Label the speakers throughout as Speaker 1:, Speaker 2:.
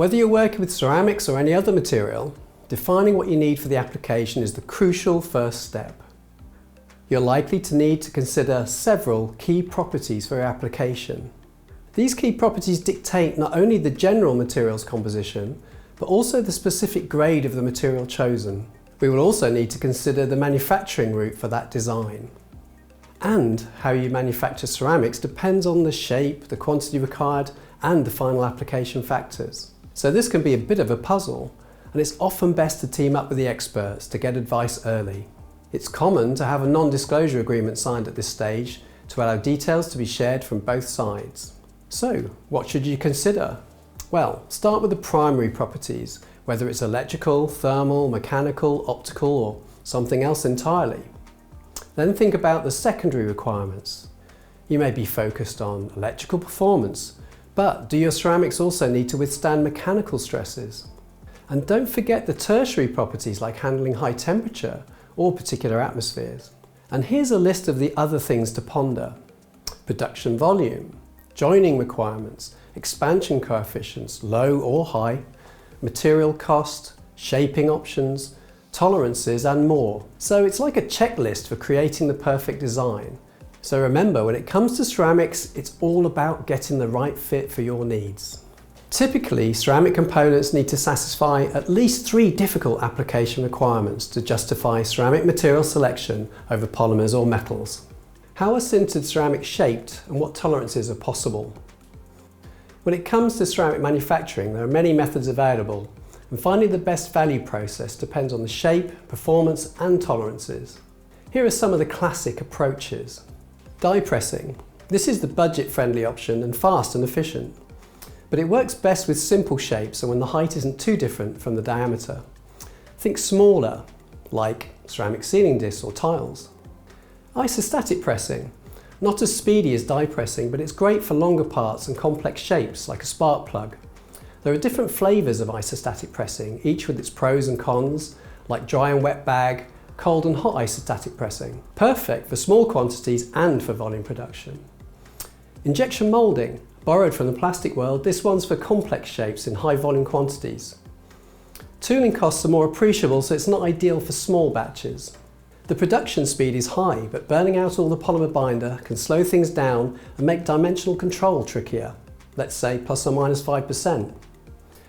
Speaker 1: Whether you're working with ceramics or any other material, defining what you need for the application is the crucial first step. You're likely to need to consider several key properties for your application. These key properties dictate not only the general materials composition, but also the specific grade of the material chosen. We will also need to consider the manufacturing route for that design. And how you manufacture ceramics depends on the shape, the quantity required, and the final application factors. So this can be a bit of a puzzle, and it's often best to team up with the experts to get advice early. It's common to have a non-disclosure agreement signed at this stage to allow details to be shared from both sides. So, what should you consider? Well, start with the primary properties, whether it's electrical, thermal, mechanical, optical, or something else entirely. Then think about the secondary requirements. You may be focused on electrical performance, but do your ceramics also need to withstand mechanical stresses? And don't forget the tertiary properties like handling high temperature or particular atmospheres. And here's a list of the other things to ponder. Production volume, joining requirements, expansion coefficients, low or high, material cost, shaping options, tolerances and more. So it's like a checklist for creating the perfect design. So remember, when it comes to ceramics, it's all about getting the right fit for your needs. Typically, ceramic components need to satisfy at least 3 difficult application requirements to justify ceramic material selection over polymers or metals. How are sintered ceramics shaped and what tolerances are possible? When it comes to ceramic manufacturing, there are many methods available, and finding the best value process depends on the shape, performance and tolerances. Here are some of the classic approaches. Die pressing. This is the budget-friendly option and fast and efficient. But it works best with simple shapes and when the height isn't too different from the diameter. Think smaller, like ceramic ceiling discs or tiles. Isostatic pressing. Not as speedy as die pressing, but it's great for longer parts and complex shapes like a spark plug. There are different flavours of isostatic pressing, each with its pros and cons, like dry and wet bag, cold and hot isostatic pressing. Perfect for small quantities and for volume production. Injection moulding. Borrowed from the plastic world, this one's for complex shapes in high volume quantities. Tooling costs are more appreciable, so it's not ideal for small batches. The production speed is high, but burning out all the polymer binder can slow things down and make dimensional control trickier, let's say plus or minus 5%.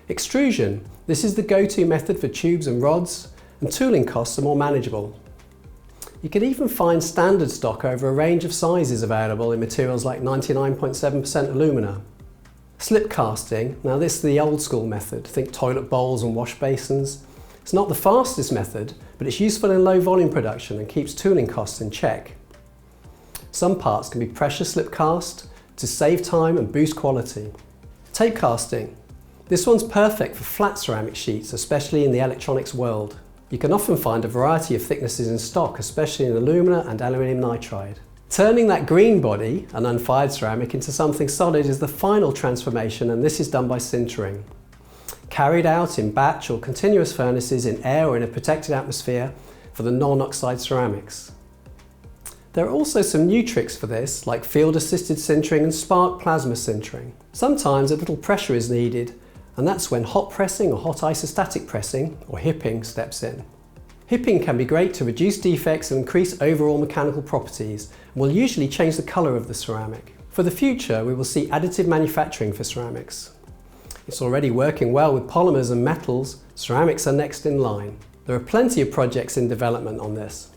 Speaker 1: Extrusion. This is the go-to method for tubes and rods, and tooling costs are more manageable. You can even find standard stock over a range of sizes available in materials like 99.7% alumina. Slip casting, now this is the old school method, think toilet bowls and wash basins. It's not the fastest method, but it's useful in low volume production and keeps tooling costs in check. Some parts can be pressure slip cast to save time and boost quality. Tape casting, this one's perfect for flat ceramic sheets, especially in the electronics world. You can often find a variety of thicknesses in stock, especially in alumina and aluminium nitride. Turning that green body, an unfired ceramic, into something solid is the final transformation, and this is done by sintering. Carried out in batch or continuous furnaces in air or in a protected atmosphere for the non-oxide ceramics. There are also some new tricks for this, like field-assisted sintering and spark plasma sintering. Sometimes a little pressure is needed, and that's when hot pressing or hot isostatic pressing, or hipping, steps in. Hipping can be great to reduce defects and increase overall mechanical properties, and will usually change the colour of the ceramic. For the future, we will see additive manufacturing for ceramics. It's already working well with polymers and metals. Ceramics are next in line. There are plenty of projects in development on this.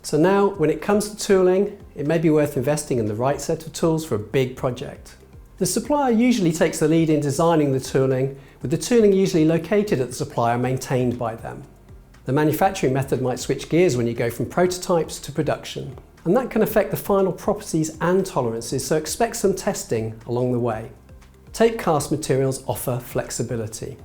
Speaker 1: So now, when it comes to tooling, it may be worth investing in the right set of tools for a big project. The supplier usually takes the lead in designing the tooling, with the tooling usually located at the supplier and maintained by them. The manufacturing method might switch gears when you go from prototypes to production, and that can affect the final properties and tolerances, so expect some testing along the way. Tape cast materials offer flexibility.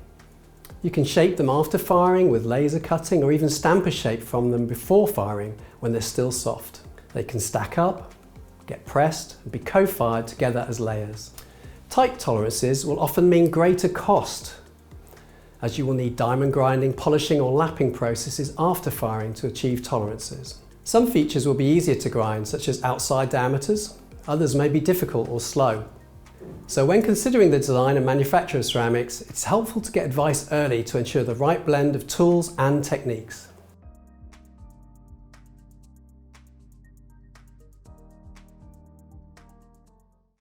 Speaker 1: You can shape them after firing with laser cutting, or even stamp a shape from them before firing when they're still soft. They can stack up, get pressed, and be co-fired together as layers. Tight tolerances will often mean greater cost, as you will need diamond grinding, polishing or lapping processes after firing to achieve tolerances. Some features will be easier to grind, such as outside diameters. Others may be difficult or slow. So when considering the design and manufacture of ceramics, it's helpful to get advice early to ensure the right blend of tools and techniques.